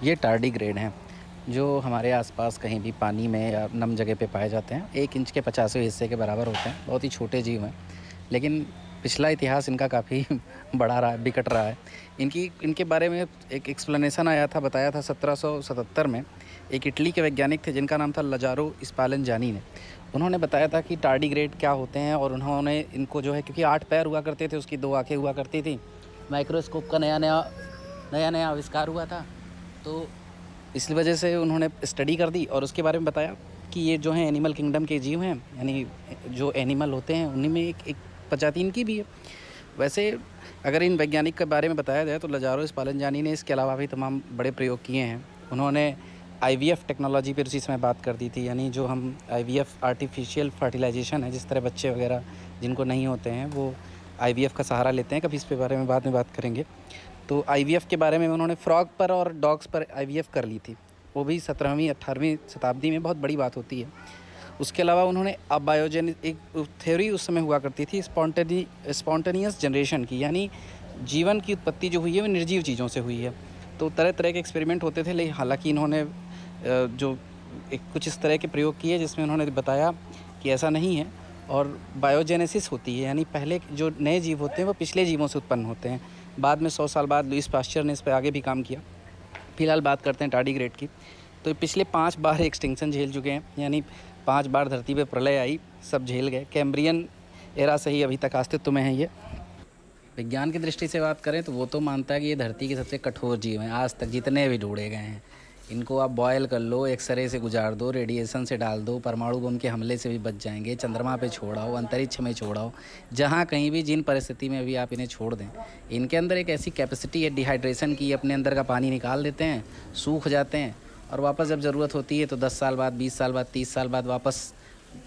ये टार्डीग्रेड हैं, जो हमारे आसपास कहीं भी पानी में या नम जगह पे पाए जाते हैं। 1 इंच के 50वें हिस्से के बराबर होते हैं, बहुत ही छोटे जीव हैं। लेकिन पिछला इतिहास इनका काफ़ी बड़ा रहा है, बिकट रहा है। इनके बारे में एक एक्सप्लेनेशन आया था, बताया था 1777 में। एक इटली के वैज्ञानिक थे जिनका नाम था लजारो स्पालेंजानी ने। उन्होंने बताया था कि टार्डीग्रेड क्या होते हैं, और उन्होंने इनको जो है, क्योंकि 8 पैर हुआ करते थे, उसकी 2 आँखें हुआ करती थी। माइक्रोस्कोप का नया-नया आविष्कार हुआ था, तो इस वजह से उन्होंने स्टडी कर दी और उसके बारे में बताया कि ये जो हैं एनिमल किंगडम के जीव हैं, यानी जो एनिमल होते हैं उन्हीं में एक प्रजाति इनकी भी है। वैसे अगर इन वैज्ञानिक के बारे में बताया जाए तो लजारो स्पालेंजानी ने इसके अलावा भी तमाम बड़े प्रयोग किए हैं। उन्होंने आईवीएफ टेक्नोलॉजी पर उसी समय बात कर दी थी, यानी जो हम आईवीएफ आर्टिफिशियल फर्टिलाइजेशन है, जिस तरह बच्चे वगैरह जिनको नहीं होते हैं वो आईवीएफ का सहारा लेते हैं। कभी इस पे बारे में बाद में बात करेंगे। तो आईवीएफ के बारे में उन्होंने फ्रॉग पर और डॉग्स पर आईवीएफ कर ली थी, वो भी 17वीं 18वीं शताब्दी में, बहुत बड़ी बात होती है। उसके अलावा उन्होंने अबायोजेन एक थ्योरी उस समय हुआ करती थी स्पॉन्टेनियस जनरेशन की, यानी जीवन की उत्पत्ति जो हुई है वो निर्जीव चीज़ों से हुई है। तो तरह तरह के एक्सपेरिमेंट होते थे, लेकिन हालांकि इन्होंने जो एक कुछ इस तरह के प्रयोग किए जिसमें उन्होंने बताया कि ऐसा नहीं है, और बायोजेनेसिस होती है, यानी पहले जो नए जीव होते हैं वो पिछले जीवों से उत्पन्न होते हैं। बाद में 100 साल बाद लुईस पास्चर ने इस पे आगे भी काम किया। फ़िलहाल बात करते हैं टार्डीग्रेड की। तो पिछले 5 बार एक्सटिंक्शन झेल चुके हैं, यानी 5 बार धरती पे प्रलय आई, सब झेल गए। कैम्ब्रियन एरा से ही अभी तक अस्तित्व में है ये। विज्ञान की दृष्टि से बात करें तो वो तो मानता है कि ये धरती के सबसे कठोर जीव हैं आज तक जितने भी ढूंढे गए हैं। इनको आप बॉयल कर लो, एक्सरे से गुजार दो, रेडिएशन से डाल दो, परमाणु बम के हमले से भी बच जाएंगे, चंद्रमा पे छोड़ाओ, अंतरिक्ष में छोड़ाओ, जहाँ कहीं भी जिन परिस्थिति में भी आप इन्हें छोड़ दें, इनके अंदर एक ऐसी कैपेसिटी है डिहाइड्रेशन की, अपने अंदर का पानी निकाल देते हैं, सूख जाते हैं, और वापस जब ज़रूरत होती है तो 10 साल बाद, 20 साल बाद, 30 साल बाद वापस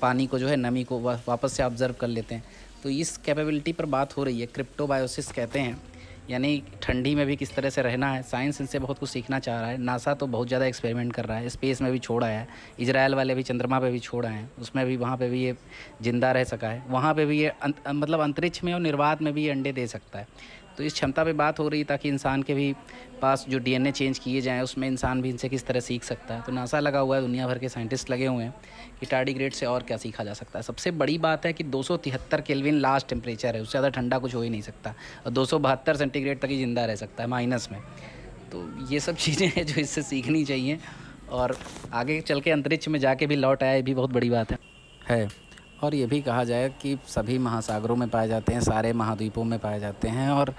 पानी को जो है, नमी को वापस से ऑब्ज़र्व कर लेते हैं। तो इस कैपेबिलिटी पर बात हो रही है, क्रिप्टोबायोसिस कहते हैं, यानी ठंडी में भी किस तरह से रहना है। साइंस इनसे बहुत कुछ सीखना चाह रहा है। नासा तो बहुत ज़्यादा एक्सपेरिमेंट कर रहा है, स्पेस में भी छोड़ा है। इजराइल वाले भी चंद्रमा पे भी छोड़ा है, उसमें भी, वहाँ पे भी ये ज़िंदा रह सका है। वहाँ पे भी ये मतलब अंतरिक्ष में और निर्वात में भी ये अंडे दे सकता है। तो इस क्षमता पे बात हो रही, ताकि इंसान के भी पास जो डीएनए चेंज किए जाएँ, उसमें इंसान भी इनसे किस तरह सीख सकता है। तो नासा लगा हुआ है, दुनिया भर के साइंटिस्ट लगे हुए हैं कि टार्डीग्रेड से और क्या सीखा जा सकता है। सबसे बड़ी बात है कि 273 केल्विन लास्ट टेम्परेचर है, उससे ज़्यादा ठंडा कुछ हो ही नहीं सकता, और 272 सेंटीग्रेड तक ही ज़िंदा रह सकता है, माइनस में। तो ये सब चीज़ें हैं जो इससे सीखनी चाहिए, और आगे चल के अंतरिक्ष में जाके भी लौट आया, ये भी बहुत बड़ी बात है। और ये भी कहा जाए कि सभी महासागरों में पाए जाते हैं, सारे महाद्वीपों में पाए जाते हैं, और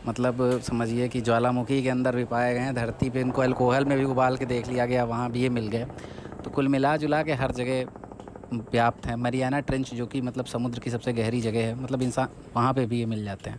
मतलब समझिए कि ज्वालामुखी के अंदर भी पाए गए हैं। धरती पे इनको अल्कोहल में भी उबाल के देख लिया गया, वहाँ भी ये मिल गए। तो कुल मिला जुला के हर जगह व्याप्त हैं। मरियाना ट्रेंच जो कि मतलब समुद्र की सबसे गहरी जगह है, मतलब इंसान, वहाँ पे भी ये मिल जाते हैं।